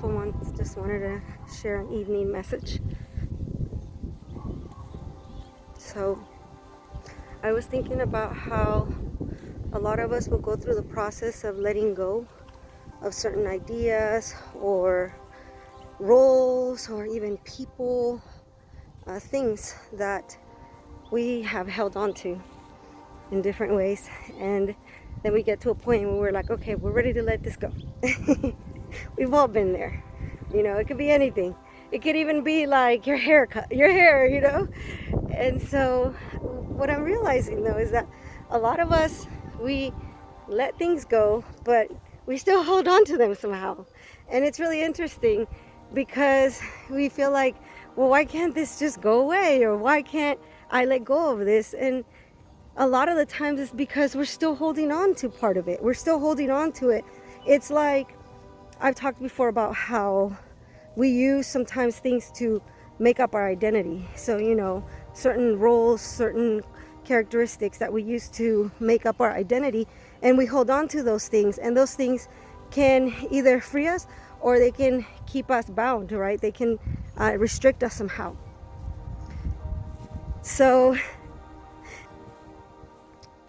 beautiful ones. Just wanted to share an evening message. So I was thinking about how a lot of us will go through the process of letting go of certain ideas or roles or even people, things that we have held on to in different ways. And then we get to a point where we're like, okay, we're ready to let this go. We've all been there. It could be anything. It could even be like your hair. And so what I'm realizing though is that a lot of us, we let things go, but we still hold on to them somehow. And it's really interesting because we feel like, well, why can't this just go away? Or why can't I let go of this? And a lot of the times it's because we're still holding on to part of it. We're still holding on to it. It's like, I've talked before about how we use sometimes things to make up our identity. So, certain roles, certain characteristics that we use to make up our identity, and we hold on to those things, and those things can either free us or they can keep us bound, right? They can restrict us somehow. So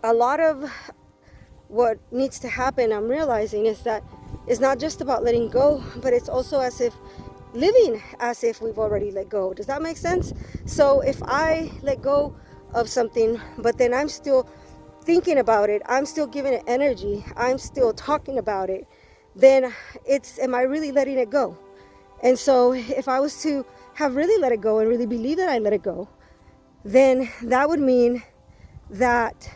a lot of what needs to happen, I'm realizing, is that it's not just about letting go, but it's also as if living as if we've already let go. Does that make sense? So if I let go of something, but then I'm still thinking about it, I'm still giving it energy, I'm still talking about it, then am I really letting it go? And so if I was to have really let it go and really believe that I let it go, then that would mean that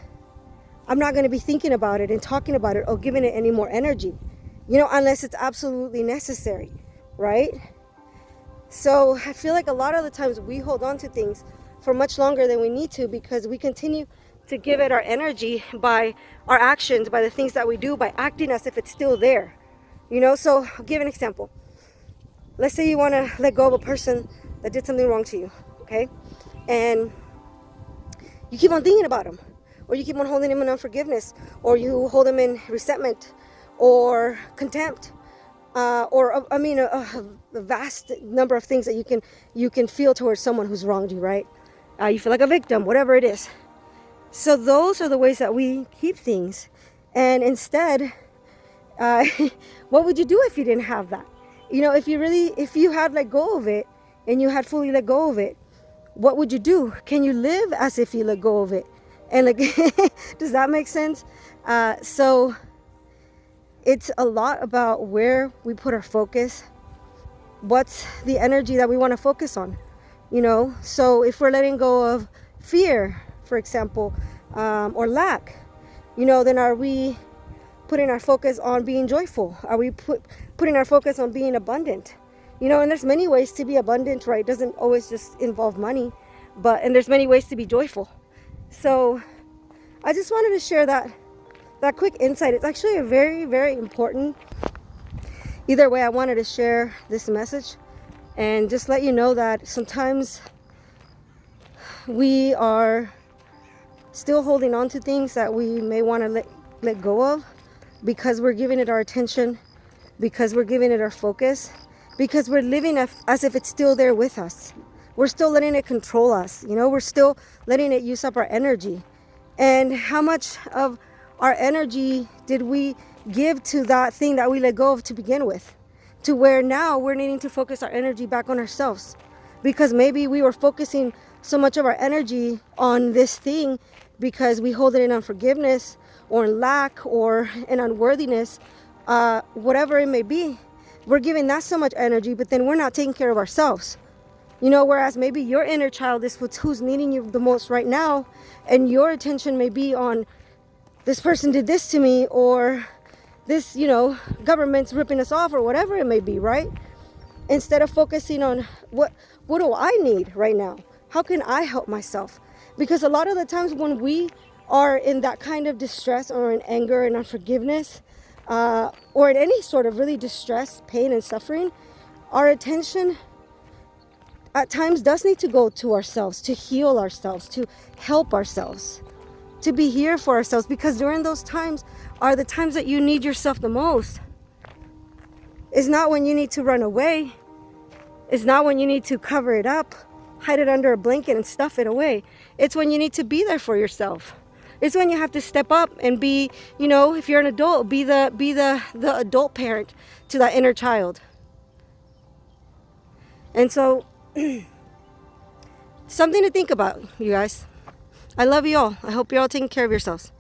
I'm not going to be thinking about it and talking about it or giving it any more energy, unless it's absolutely necessary, right? So I feel like a lot of the times we hold on to things for much longer than we need to because we continue to give it our energy by our actions, by the things that we do, by acting as if it's still there. So I'll give an example. Let's say you want to let go of a person that did something wrong to you, okay? And you keep on thinking about them, or you keep on holding him in unforgiveness, or you hold him in resentment or contempt, or a vast number of things that you can feel towards someone who's wronged you, right? You feel like a victim, whatever it is. So those are the ways that we keep things. And instead, what would you do if you didn't have that? If you had let go of it and you had fully let go of it, what would you do? Can you live as if you let go of it? And does that make sense? So it's a lot about where we put our focus. What's the energy that we want to focus on? So if we're letting go of fear, for example, or lack, then are we putting our focus on being joyful? Are we putting our focus on being abundant? And there's many ways to be abundant, right? It doesn't always just involve money, and there's many ways to be joyful. So I just wanted to share that quick insight. It's actually a very, very important. Either way, I wanted to share this message and just let you know that sometimes we are still holding on to things that we may want to let go of because we're giving it our attention, because we're giving it our focus, because we're living as if it's still there with us. We're still letting it control us. We're still letting it use up our energy. And how much of our energy did we give to that thing that we let go of to begin with? To where now we're needing to focus our energy back on ourselves. Because maybe we were focusing so much of our energy on this thing because we hold it in unforgiveness or in lack or in unworthiness, whatever it may be. We're giving that so much energy, but then we're not taking care of ourselves. Whereas maybe your inner child is who's needing you the most right now, and your attention may be on this person did this to me, or this, government's ripping us off, or whatever it may be, right? Instead of focusing on what do I need right now? How can I help myself? Because a lot of the times when we are in that kind of distress or in anger and unforgiveness, or in any sort of really distress, pain, and suffering, our attention at times does need to go to ourselves, to heal ourselves, to help ourselves, to be here for ourselves, because during those times are the times that you need yourself the most. It's not when you need to run away. It's not when you need to cover it up, hide it under a blanket and stuff it away. It's when you need to be there for yourself. It's when you have to step up and be, you know, if you're an adult, be the adult parent to that inner child. And so, something to think about, you guys. I love you all. I hope you're all taking care of yourselves.